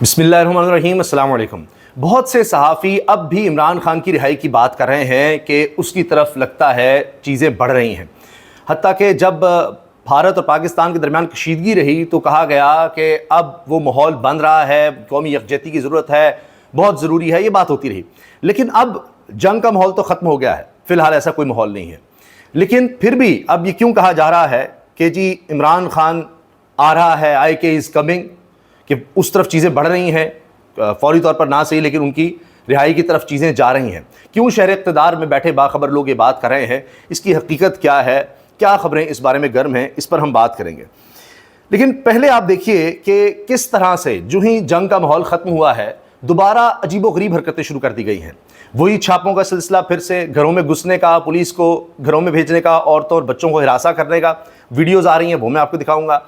بسم اللہ الرحمن الرحیم، السلام علیکم۔ بہت سے صحافی اب بھی عمران خان کی رہائی کی بات کر رہے ہیں کہ اس کی طرف لگتا ہے چیزیں بڑھ رہی ہیں، حتیٰ کہ جب بھارت اور پاکستان کے درمیان کشیدگی رہی تو کہا گیا کہ اب وہ ماحول بن رہا ہے، قومی یکجہتی کی ضرورت ہے، بہت ضروری ہے، یہ بات ہوتی رہی۔ لیکن اب جنگ کا ماحول تو ختم ہو گیا ہے، فی الحال ایسا کوئی ماحول نہیں ہے۔ لیکن پھر بھی اب یہ کیوں کہا جا رہا ہے کہ جی عمران خان آ رہا ہے، آئی کے از کمنگ، کہ اس طرف چیزیں بڑھ رہی ہیں، فوری طور پر نہ صحیح لیکن ان کی رہائی کی طرف چیزیں جا رہی ہیں۔ کیوں شہر اقتدار میں بیٹھے باخبر لوگ یہ بات کر رہے ہیں، اس کی حقیقت کیا ہے، کیا خبریں اس بارے میں گرم ہیں، اس پر ہم بات کریں گے۔ لیکن پہلے آپ دیکھیے کہ کس طرح سے جو ہی جنگ کا ماحول ختم ہوا ہے، دوبارہ عجیب و غریب حرکتیں شروع کر دی گئی ہیں۔ وہی چھاپوں کا سلسلہ پھر سے، گھروں میں گھسنے کا، پولیس کو گھروں میں بھیجنے کا، عورتوں اور بچوں کو ہراساں کرنے کا، ویڈیوز آ رہی ہیں، وہ میں آپ کو دکھاؤں گا۔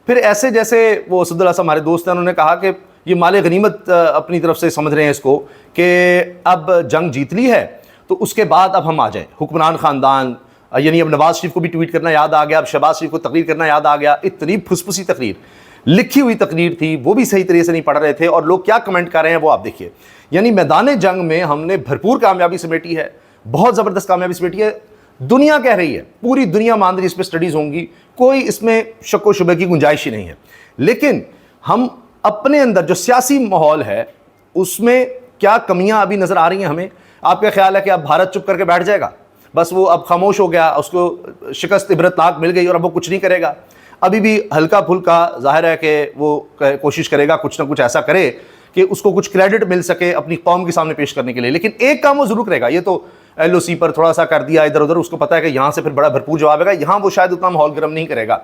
پھر ایسے جیسے وہ اسد اللہ صاحب ہمارے دوست ہیں، انہوں نے کہا کہ یہ مال غنیمت اپنی طرف سے سمجھ رہے ہیں اس کو، کہ اب جنگ جیت لی ہے تو اس کے بعد اب ہم آ جائیں حکمران خاندان، یعنی اب نواز شریف کو بھی ٹویٹ کرنا یاد آ گیا، اب شہباز شریف کو تقریر کرنا یاد آ گیا۔ اتنی پھسپھسی تقریر، لکھی ہوئی تقریر تھی، وہ بھی صحیح طریقے سے نہیں پڑھ رہے تھے، اور لوگ کیا کمنٹ کر رہے ہیں وہ آپ دیکھیے۔ یعنی میدان جنگ میں ہم نے بھرپور کامیابی سمیٹی ہے، بہت زبردست کامیابی سمیٹی ہے، دنیا کہہ رہی ہے، پوری دنیا مان رہی ہے، اس پہ سٹڈیز ہوں گی، کوئی اس میں شک و شبہ کی گنجائش ہی نہیں ہے۔ لیکن ہم اپنے اندر جو سیاسی ماحول ہے اس میں کیا کمیاں ابھی نظر آ رہی ہیں ہمیں؟ آپ کا خیال ہے کہ اب بھارت چپ کر کے بیٹھ جائے گا، بس وہ اب خاموش ہو گیا، اس کو شکست عبرتناک مل گئی اور اب وہ کچھ نہیں کرے گا؟ ابھی بھی ہلکا پھلکا ظاہر ہے کہ وہ کوشش کرے گا، کچھ نہ کچھ ایسا کرے کہ اس کو کچھ کریڈٹ مل سکے اپنی قوم کے سامنے پیش کرنے کے لیے۔ لیکن ایک کام وہ ضرور کرے گا، یہ تو ایل او سی پر تھوڑا سا کر دیا ادھر ادھر، اس کو پتہ ہے کہ یہاں سے پھر بڑا بھرپور جواب آئے گا، یہاں وہ شاید اتنا ماحول گرم نہیں کرے گا۔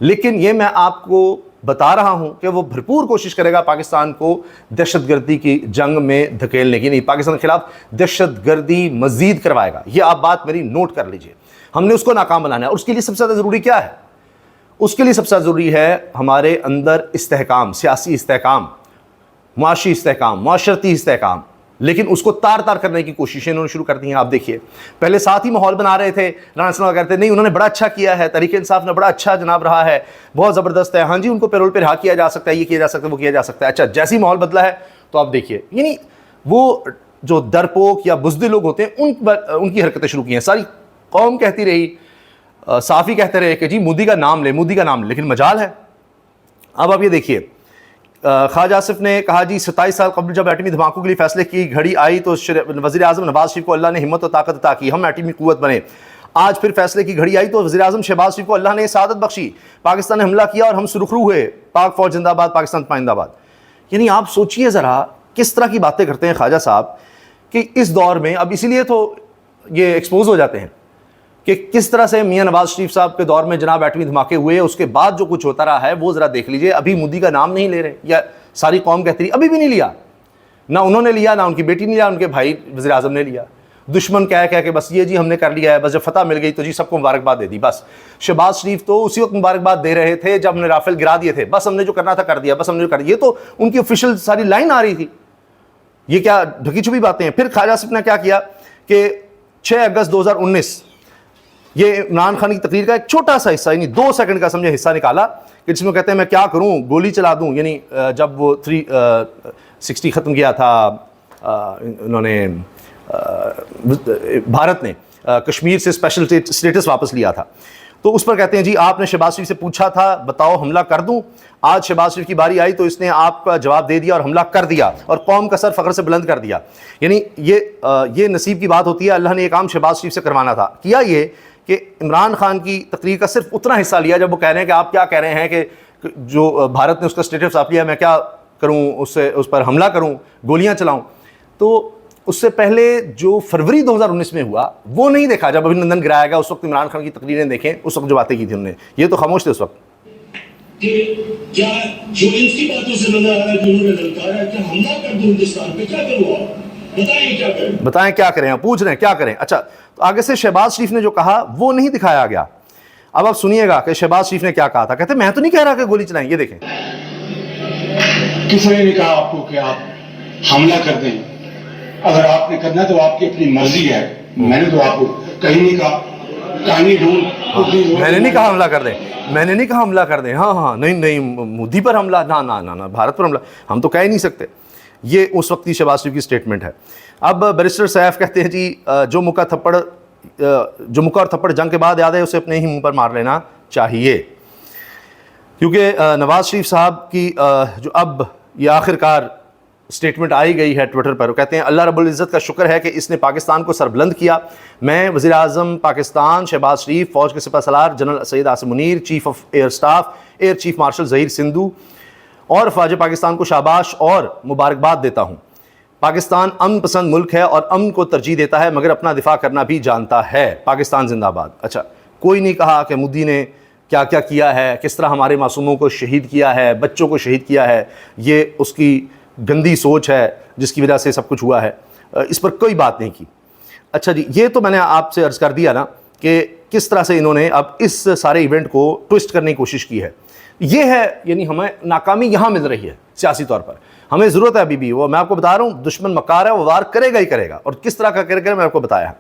لیکن یہ میں آپ کو بتا رہا ہوں کہ وہ بھرپور کوشش کرے گا پاکستان کو دہشت گردی کی جنگ میں دھکیلنے کی، نہیں، پاکستان کے خلاف دہشت گردی مزید کروائے گا۔ یہ آپ بات میری نوٹ کر لیجئے، ہم نے اس کو ناکام بنانا ہے۔ اور اس کے لیے سب سے زیادہ ضروری کیا ہے؟ اس کے لیے سب سے زیادہ ضروری ہے ہمارے اندر استحکام، سیاسی استحکام، معاشی استحکام، معاشرتی استحکام۔ لیکن اس کو تار تار کرنے کی کوششیں انہوں نے شروع کر دی ہیں۔ آپ دیکھیے، پہلے ساتھ ہی ماحول بنا رہے تھے، رانا ثناء کہتے نہیں انہوں نے بڑا اچھا کیا ہے، تحریک انصاف نے بڑا اچھا جناب رہا ہے، بہت زبردست ہے، ہاں جی ان کو پیرول پہ رہا کیا جا سکتا ہے، یہ کیا جا سکتا ہے، وہ کیا جا سکتا ہے۔ اچھا جیسے ہی ماحول بدلا ہے تو آپ دیکھیے، یعنی وہ جو درپوک یا بزدل لوگ ہوتے ہیں ان کی حرکتیں شروع کی ہیں۔ ساری قوم کہتی رہی، صحافی کہتے رہے کہ جی مودی کا نام لے، مودی کا نام لے، لیکن مجال ہے۔ اب آپ یہ دیکھیے، خواجہ آصف نے کہا جی 27 سال قبل جب ایٹمی دھماکوں کے لیے فیصلے کی گھڑی آئی تو وزیر اعظم نواز شریف کو اللہ نے ہمت و طاقت عطا کی، ہم ایٹمی قوت بنے۔ آج پھر فیصلے کی گھڑی آئی تو وزیر اعظم شہباز شریف کو اللہ نے سعادت بخشی، پاکستان نے حملہ کیا اور ہم سرخرو ہوئے، پاک فوج زندہ باد، پاکستان پائندہ باد۔ یعنی آپ سوچئے ذرا کس طرح کی باتیں کرتے ہیں خواجہ صاحب، کہ اس دور میں اب اسی لیے تو یہ ایکسپوز ہو جاتے ہیں کہ کس طرح سے میاں نواز شریف صاحب کے دور میں جناب ایٹمی دھماکے ہوئے، اس کے بعد جو کچھ ہوتا رہا ہے وہ ذرا دیکھ لیجئے۔ ابھی مودی کا نام نہیں لے رہے، یا ساری قوم کہتی رہی، ابھی بھی نہیں لیا، نہ انہوں نے لیا، نہ ان کی بیٹی نے لیا، ان کے بھائی وزیر اعظم نے لیا۔ دشمن کہہ کہ بس یہ جی ہم نے کر لیا ہے، بس جب فتح مل گئی تو جی سب کو مبارکباد دے دی۔ بس شہباز شریف تو اسی وقت مبارکباد دے رہے تھے جب ہم نے رافیل گرا دیے تھے، بس ہم نے جو کرنا تھا کر دیا، بس ہم نے جو کر دیا، یہ تو ان کی آفیشیل ساری لائن آ رہی تھی۔ یہ کیا ڈھکی چھپی باتیں ہیں؟ پھر خواجہ آصف نے کیا کیا کہ 6 اگست 2019 یہ عمران خان کی تقریر کا ایک چھوٹا سا حصہ، یعنی 2 سیکنڈ کا سمجھے حصہ نکالا، کہ جس میں کہتے ہیں میں کیا کروں، گولی چلا دوں۔ یعنی جب وہ 360 ختم کیا تھا انہوں نے، بھارت نے کشمیر سے اسپیشل اسٹیٹس واپس لیا تھا، تو اس پر کہتے ہیں جی آپ نے شہباز شریف سے پوچھا تھا بتاؤ حملہ کر دوں، آج شہباز شریف کی باری آئی تو اس نے آپ کا جواب دے دیا اور حملہ کر دیا اور قوم کا سر فخر سے بلند کر دیا۔ یعنی یہ نصیب کی بات ہوتی ہے، اللہ نے یہ کام شہباز شریف سے کروانا تھا۔ کیا یہ کہ عمران خان کی تقریر کا صرف اتنا حصہ لیا جب وہ کہہ رہے ہیں کہ آپ کیا کہہ رہے ہیں کہ جو بھارت نے اس کا اسٹیٹس آپ لیا، میں کیا کروں، اس پر حملہ کروں، گولیاں چلاؤں؟ تو اس سے پہلے جو فروری 2019 میں ہوا وہ نہیں دیکھا، جب ابھینندن گرایا گیا اس وقت عمران خان کی تقریریں دیکھیں، اس وقت جو باتیں کی تھی انہوں نے، یہ تو خاموش تھے اس وقت۔ کیا جو ان کی باتوں سے نظر آ رہا ہے کہ انہوں نے للکارا کہ حملہ کر دوں ہندوستان پہ، کیا کروں آپ بتائیں کیا کریں؟ بتائیں کیا کریں، آپ پوچھ رہے ہیں کیا کریں۔ اچھا تو آگے سے شہباز شریف نے جو کہا وہ نہیں دکھایا گیا۔ اب آپ سنیے گا کہ شہباز شریف نے کیا کہا تھا۔ کہتے میں تو نہیں کہہ رہا کہ گولی چلائیں، یہ دیکھیں۔ کس نے نہیں کہا آپ کو کہ آپ حملہ کر دیں؟ اگر آپ نے کرنا تو آپ کی اپنی مرضی ہے، میں نے تو آپ کو کہیں نہیں کہا، کہانی ڈھونڈ. میں نے نہیں کہا حملہ کر دیں, میں نے نہیں کہا حملہ کر دیں, ہاں نہیں مودی پر حملہ, نہ بھارت پر حملہ ہم تو کہہ ہی نہیں سکتے. یہ اس وقت کی شہباز شریف کی سٹیٹمنٹ ہے. اب بیرسٹر سیف کہتے ہیں جی جو مکہ اور تھپڑ جنگ کے بعد یاد ہے اسے اپنے ہی منہ پر مار لینا چاہیے, کیونکہ نواز شریف صاحب کی جو اب یہ آخر کار سٹیٹمنٹ آئی گئی ہے ٹویٹر پر, وہ کہتے ہیں اللہ رب العزت کا شکر ہے کہ اس نے پاکستان کو سربلند کیا. میں وزیر اعظم پاکستان شہباز شریف, فوج کے سپہ سالار general Syed Asim Munir, chief of air staff air chief marshal Zaheer Sidhu اور فوج پاکستان کو شاباش اور مبارکباد دیتا ہوں. پاکستان امن پسند ملک ہے اور امن کو ترجیح دیتا ہے مگر اپنا دفاع کرنا بھی جانتا ہے. پاکستان زندہ باد. اچھا, کوئی نہیں کہا کہ مودی نے کیا کیا کیا ہے, کس طرح ہمارے معصوموں کو شہید کیا ہے, بچوں کو شہید کیا ہے, یہ اس کی گندی سوچ ہے جس کی وجہ سے سب کچھ ہوا ہے. اس پر کوئی بات نہیں کی. اچھا جی, یہ تو میں نے آپ سے عرض کر دیا نا کہ کس طرح سے انہوں نے اب اس سارے ایونٹ کو ٹوسٹ کرنے کی کوشش کی ہے. یہ ہے یعنی ہمیں ناکامی یہاں مل رہی ہے سیاسی طور پر. ہمیں ضرورت ہے ابھی بھی, وہ میں آپ کو بتا رہا ہوں دشمن مکار ہے, وہ وار کرے گا ہی کرے گا, اور کس طرح کا کرے گا میں آپ کو بتایا.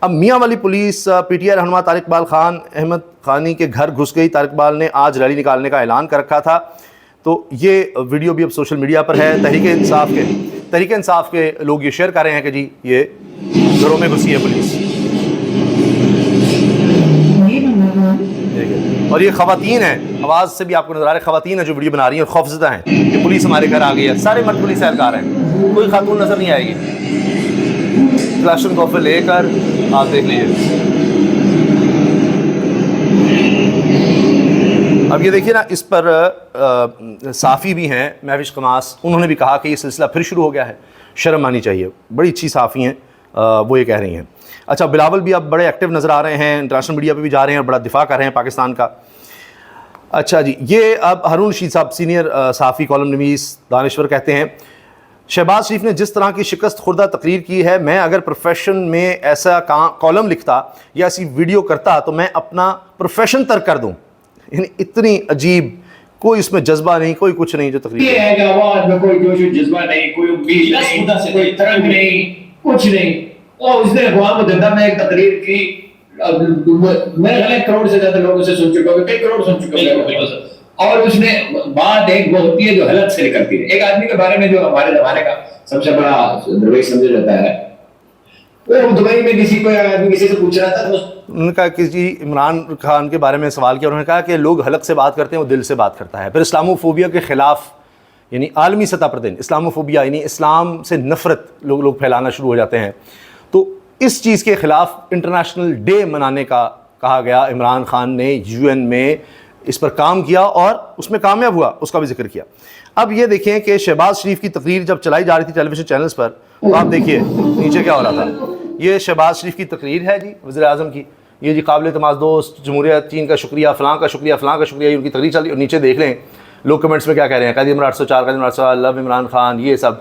اب میاں والی پولیس پی ٹی آئی رہنما طارق اقبال خان احمد خانی کے گھر گھس گئی. طارق اقبال نے آج ریلی نکالنے کا اعلان کر رکھا تھا, تو یہ ویڈیو بھی اب سوشل میڈیا پر ہے. تحریک انصاف کے لوگ یہ شیئر کر رہے ہیں کہ جی یہ گھروں میں گھسی ہے پولیس. اور یہ خواتین ہیں, آواز سے بھی آپ کو نظر آ رہا ہے خواتین ہیں جو ویڈیو بنا رہی ہیں اور خوفزدہ ہیں کہ پولیس ہمارے گھر آ گئی ہے. سارے مرد پولیس اہلکار ہیں, کوئی خاتون نظر نہیں آئے گی. کلاشن کوفر لے کر آپ دیکھ لیجیے. اب یہ دیکھیے نا, اس پر صحافی بھی ہیں مہوش قماس, انہوں نے بھی کہا کہ یہ سلسلہ پھر شروع ہو گیا ہے, شرم آنی چاہیے. بڑی اچھی صحافی ہیں, وہ یہ کہہ رہی ہیں. اچھا, بلاول بھی اب بڑے ایکٹیو نظر آ رہے ہیں, انٹرنیشنل میڈیا پہ بھی جا رہے ہیں اور بڑا دفاع کر رہے ہیں پاکستان کا. اچھا جی, یہ اب ہارون رشید صاحب سینئر صحافی کالم نویس دانشور کہتے ہیں شہباز شریف نے جس طرح کی شکست خوردہ تقریر کی ہے, میں اگر پروفیشن میں ایسا کالم لکھتا یا ایسی ویڈیو کرتا تو میں اپنا پروفیشن ترک کر دوں. یعنی اتنی عجیب, کوئی اس میں جذبہ نہیں, کوئی کچھ نہیں جو تقریر یہ ہے کہ آواز میں کوئی جوش و جذبہ نہیں, کوئی امید نہیں, کوئی ترنگ نہیں, کچھ نہیں. اور اس نے اقوام متحدہ میں ایک تقریر کی, میں 1 کروڑ سے زیادہ لوگوں سے سن چکا ہوں, کئی کروڑ سن چکا ہوں. اور اس نے بات ایک وہ ہوتی ہے جو حلق سے نکلتی ہے. ایک آدمی کے بارے میں جو ہمارے زمانے کا سب سے بڑا درویش سمجھا جاتا ہے, وہ دبئی میں کسی کو آدمی کسی سے پوچھ رہا تھا, انہوں نے کہا کہ جی عمران خان کے بارے میں سوال کیا, انہوں نے کہا کہ لوگ حلق سے بات کرتے ہیں, وہ دل سے بات کرتا ہے. پھر اسلاموفوبیا کے خلاف یعنی عالمی سطح پر دن اسلاموفوبیا یعنی اسلام سے نفرت لوگ پھیلانا شروع ہو جاتے ہیں. تو اس چیز کے خلاف انٹرنیشنل ڈے منانے کا کہا گیا. عمران خان نے UN میں اس پر کام کیا اور اس میں کامیاب ہوا, اس کا بھی ذکر کیا. اب یہ دیکھیں کہ شہباز شریف کی تقریر جب چلائی جا رہی تھی ٹیلی ویژن چینلز پر, تو آپ دیکھیے نیچے کیا ہو رہا تھا. یہ شہباز شریف کی تقریر ہے جی, وزیر اعظم کی, یہ جی قابل اعتماد دوست, جمہوریت چین کا شکریہ, فلاں کا شکریہ, فلاں کا شکریہ, یہ ان کی تقریر چل رہی ہے. اور نیچے دیکھ لیں لوگ کمنٹس میں کیا کہہ رہے ہیں, قائد عمران 804, قائد عمران 804, لو عمران خان, یہ سب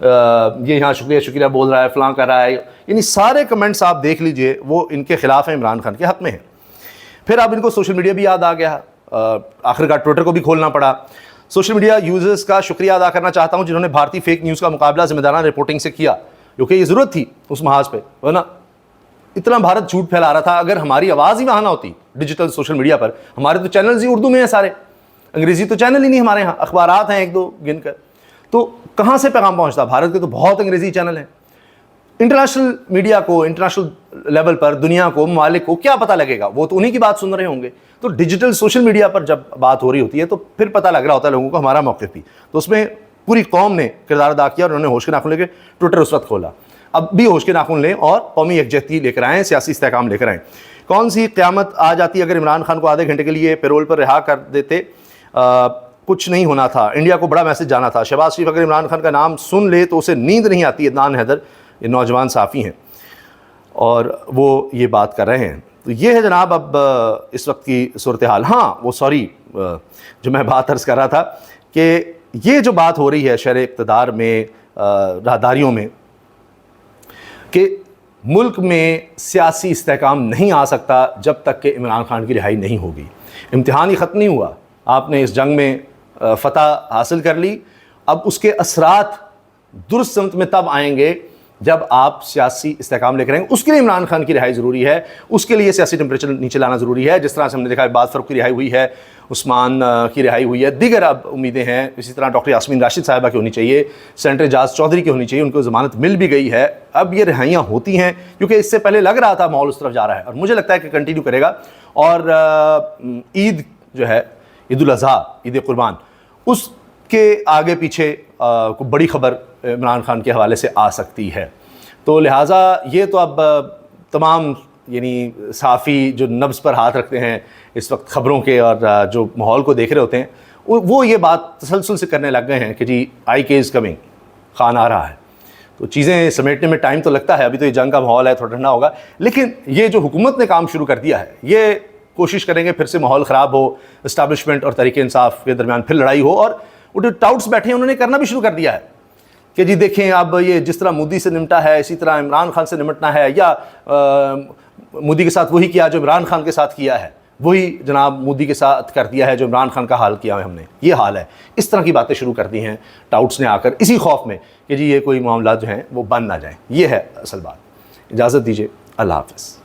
یہ یہاں شکریہ شکریہ بول رہا ہے, فلاں کر رہا ہے. یعنی سارے کمنٹس آپ دیکھ لیجئے وہ ان کے خلاف ہیں, عمران خان کے حق میں ہیں. پھر اب ان کو سوشل میڈیا بھی یاد آ گیا, آخرکار ٹویٹر کو بھی کھولنا پڑا. سوشل میڈیا یوزرز کا شکریہ ادا کرنا چاہتا ہوں جنہوں نے بھارتی فیک نیوز کا مقابلہ ذمہ دارانہ رپورٹنگ سے کیا, کیونکہ یہ ضرورت تھی اس محاذ پہ, ورنہ اتنا بھارت جھوٹ پھیلا رہا تھا. اگر ہماری آواز ہی وہاں نہ ہوتی ڈیجیٹل سوشل میڈیا پر, ہمارے تو چینلز ہی اردو میں ہیں سارے, انگریزی تو چینل ہی نہیں ہمارے یہاں, اخبارات ہیں 1-2 گن کر, تو کہاں سے پیغام پہنچتا. بھارت کے تو بہت انگریزی چینل ہیں. انٹرنیشنل میڈیا کو, انٹرنیشنل لیول پر دنیا کو, ممالک کو کیا پتہ لگے گا, وہ تو انہی کی بات سن رہے ہوں گے. تو ڈیجیٹل سوشل میڈیا پر جب بات ہو رہی ہوتی ہے تو پھر پتہ لگ رہا ہوتا ہے لوگوں کو ہمارا موقف بھی. تو اس میں پوری قوم نے کردار ادا کیا اور انہوں نے ہوش کے ناخن لے کے ٹویٹر اس وقت کھولا. اب بھی ہوش کے ناخن لیں اور قومی یکجہتی لے کر آئیں, سیاسی استحکام لے کر آئیں. کون سی قیامت آ جاتی اگر عمران خان کو آدھے گھنٹے کے لیے پیرول پر رہا کر دیتے, کچھ نہیں ہونا تھا, انڈیا کو بڑا میسج جانا تھا. شہباز شریف اگر عمران خان کا نام سن لے تو اسے نیند نہیں آتی. عدنان حیدر یہ نوجوان صحافی ہیں اور وہ یہ بات کر رہے ہیں. تو یہ ہے جناب اب اس وقت کی صورتحال. ہاں وہ سوری جو میں بات عرض کر رہا تھا کہ یہ جو بات ہو رہی ہے شہر اقتدار میں, راہداریوں میں, کہ ملک میں سیاسی استحکام نہیں آ سکتا جب تک کہ عمران خان کی رہائی نہیں ہوگی. امتحان ہی ختم نہیں ہوا, آپ نے اس جنگ میں فتح حاصل کر لی, اب اس کے اثرات درست سمت میں تب آئیں گے جب آپ سیاسی استحکام لے کر آئیں گے، اس کے لیے عمران خان کی رہائی ضروری ہے، اس کے لیے سیاسی ٹمپریچر نیچے لانا ضروری ہے. جس طرح سے ہم نے دیکھا عباس فاروق کی رہائی ہوئی ہے، عثمان کی رہائی ہوئی ہے، دیگر اب امیدیں ہیں. اسی طرح ڈاکٹر یاسمین راشد صاحبہ کی ہونی چاہیے، سینیٹر اعجاز چودھری کی ہونی چاہیے، ان کو ضمانت مل بھی گئی ہے. اب یہ رہائیاں ہوتی ہیں کیونکہ اس سے پہلے لگ رہا تھا ماحول اس طرف جا رہا ہے، اور مجھے لگتا ہے کہ کنٹینیو کرے گا. اور عید جو ہے، عید الاضحیٰ، عید قربان، اس کے آگے پیچھے کوئی بڑی خبر عمران خان کے حوالے سے آ سکتی ہے. تو لہٰذا یہ تو اب تمام یعنی صحافی جو نبض پر ہاتھ رکھتے ہیں اس وقت خبروں کے اور جو ماحول کو دیکھ رہے ہوتے ہیں، وہ یہ بات تسلسل سے کرنے لگ گئے ہیں کہ جی IK از کمنگ، خان آ رہا ہے. تو چیزیں سمیٹنے میں ٹائم تو لگتا ہے، ابھی تو یہ جنگ کا ماحول ہے، تھوڑا ٹھنڈا ہوگا. لیکن یہ جو حکومت نے کام شروع کر دیا ہے، یہ کوشش کریں گے پھر سے ماحول خراب ہو، اسٹیبلشمنٹ اور تحریک انصاف کے درمیان پھر لڑائی ہو. اور وہ جو ٹاؤٹس بیٹھے ہیں انہوں نے کرنا بھی شروع کر دیا ہے کہ جی دیکھیں اب یہ جس طرح مودی سے نمٹا ہے اسی طرح عمران خان سے نمٹنا ہے، یا مودی کے ساتھ وہی کیا جو عمران خان کے ساتھ کیا ہے، وہی جناب مودی کے ساتھ کر دیا ہے جو عمران خان کا حال کیا ہے ہم نے، یہ حال ہے. اس طرح کی باتیں شروع کر دی ہیں ٹاؤٹس نے آ کر، اسی خوف میں کہ جی یہ کوئی معاملات جو ہیں وہ بند نہ جائیں. یہ ہے اصل بات. اجازت دیجیے، اللہ حافظ.